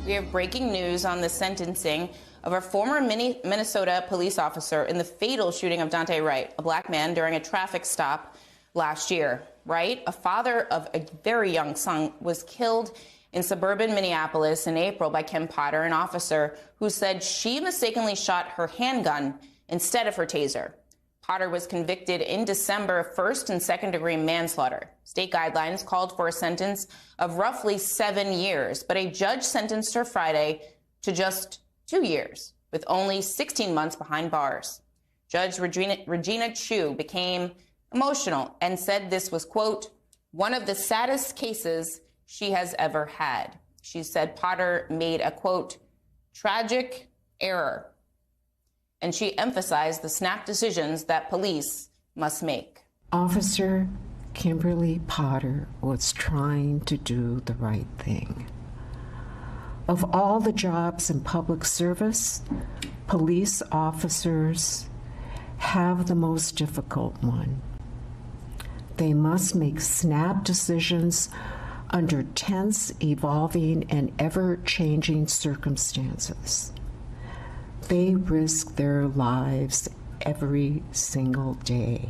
We have breaking news on the sentencing of a former Minnesota police officer in the fatal shooting of Daunte Wright, a black man, during a traffic stop last year. Wright, a father of a very young son, was killed in suburban Minneapolis in April by Kim Potter, an officer who said she mistakenly shot her handgun instead of her taser. Potter was convicted in December of first and second-degree manslaughter. State guidelines called for a sentence of roughly 7 years, but a judge sentenced her Friday to just 2 years, with only 16 months behind bars. Judge Regina Chu became emotional and said this was, quote, one of the saddest cases she has ever had. She said Potter made a, quote, tragic error. And she emphasized the snap decisions that police must make. Officer Kimberly Potter was trying to do the right thing. Of all the jobs in public service, police officers have the most difficult one. They must make snap decisions under tense, evolving, and ever-changing circumstances. They risk their lives every single day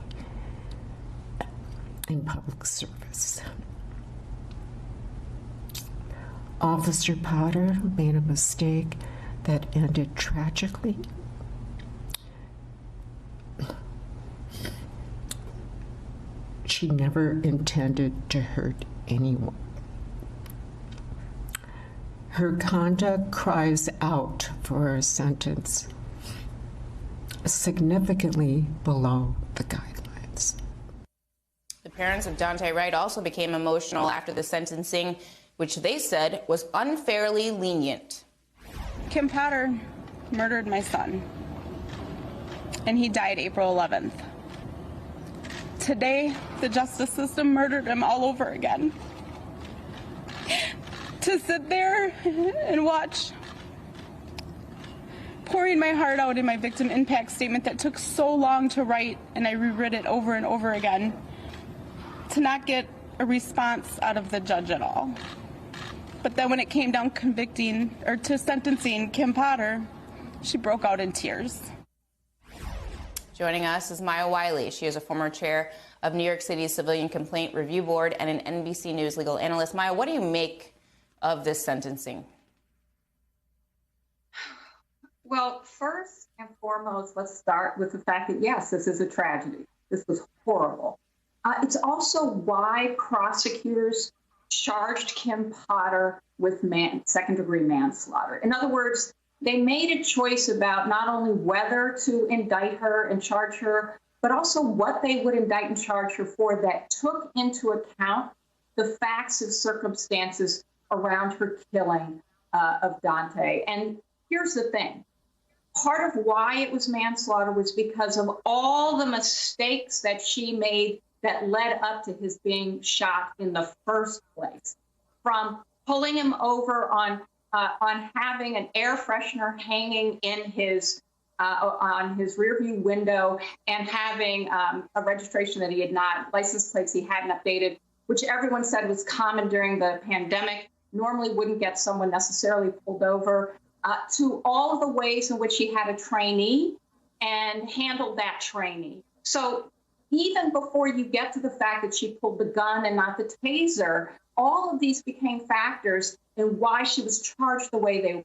in public service. Officer Potter made a mistake that ended tragically. She never intended to hurt anyone. Her conduct cries out for a sentence significantly below the guidelines. The parents of Daunte Wright also became emotional after the sentencing, which they said was unfairly lenient. Kim Potter murdered my son, and he died April 11th. Today, the justice system murdered him all over again. To sit there and watch, pouring my heart out in my victim impact statement that took so long to write, and I reread it over and over again, to not get a response out of the judge at all. But then when it came down to sentencing Kim Potter, she broke out in tears. Joining us is Maya Wiley. She is a former chair of New York City's Civilian Complaint Review Board and an NBC News legal analyst. Maya, what do you make of this sentencing? Well, first and foremost, let's start with the fact that, yes, this is a tragedy. This was horrible. It's also why prosecutors charged Kim Potter with second-degree manslaughter. In other words, they made a choice about not only whether to indict her and charge her, but also what they would indict and charge her for that took into account the facts and circumstances around her killing of Daunte. And here's the thing. Part of why it was manslaughter was because of all the mistakes that she made that led up to his being shot in the first place. From pulling him over on having an air freshener hanging in his on his rearview window and having a registration that he had not, license plates he hadn't updated, which everyone said was common during the pandemic, normally wouldn't get someone necessarily pulled over, to all of the ways in which he had a trainee and handled that trainee. So even before you get to the fact that she pulled the gun and not the taser, all of these became factors in why she was charged the way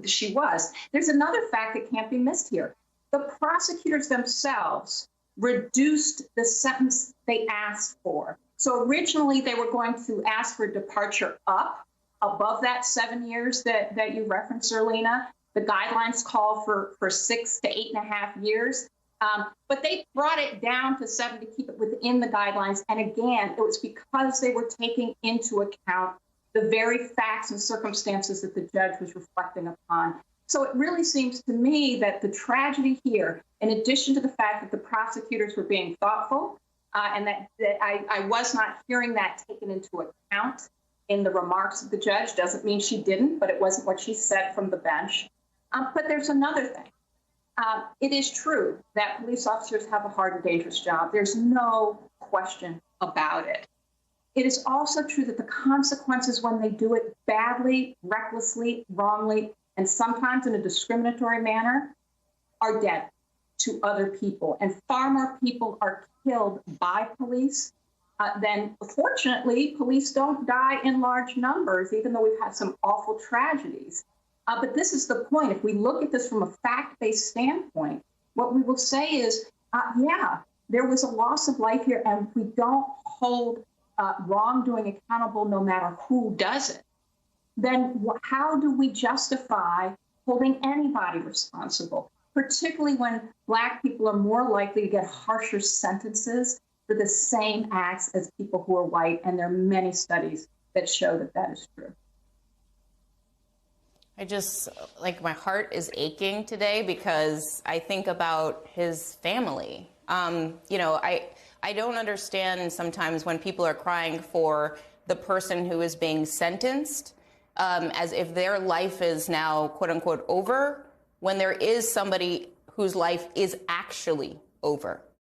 she was. There's another fact that can't be missed here. The prosecutors themselves reduced the sentence they asked for. So originally they were going to ask for departure up above that 7 years that you referenced, Erlina. The guidelines call for 6 to 8.5 years. But they brought it down to 7 to keep it within the guidelines. And again, it was because they were taking into account the very facts and circumstances that the judge was reflecting upon. So it really seems to me that the tragedy here, in addition to the fact that the prosecutors were being thoughtful, and that I was not hearing that taken into account in the remarks of the judge, doesn't mean she didn't, but it wasn't what she said from the bench. But there's another thing. It is true that police officers have a hard and dangerous job. There's no question about it. it is also true that the consequences when they do it badly, recklessly, wrongly, and sometimes in a discriminatory manner are dead to other people. And far more people are killed by police than, fortunately, police don't die in large numbers, even though we've had some awful tragedies. But this is the point. If we look at this from a fact-based standpoint, what we will say is, yeah, there was a loss of life here, and we don't hold wrongdoing accountable no matter who does it, then how do we justify holding anybody responsible, particularly when Black people are more likely to get harsher sentences for the same acts as people who are white? And there are many studies that show that that is true. I just, my heart is aching today because I think about his family. I don't understand sometimes when people are crying for the person who is being sentenced as if their life is now, quote unquote, over, when there is somebody whose life is actually over.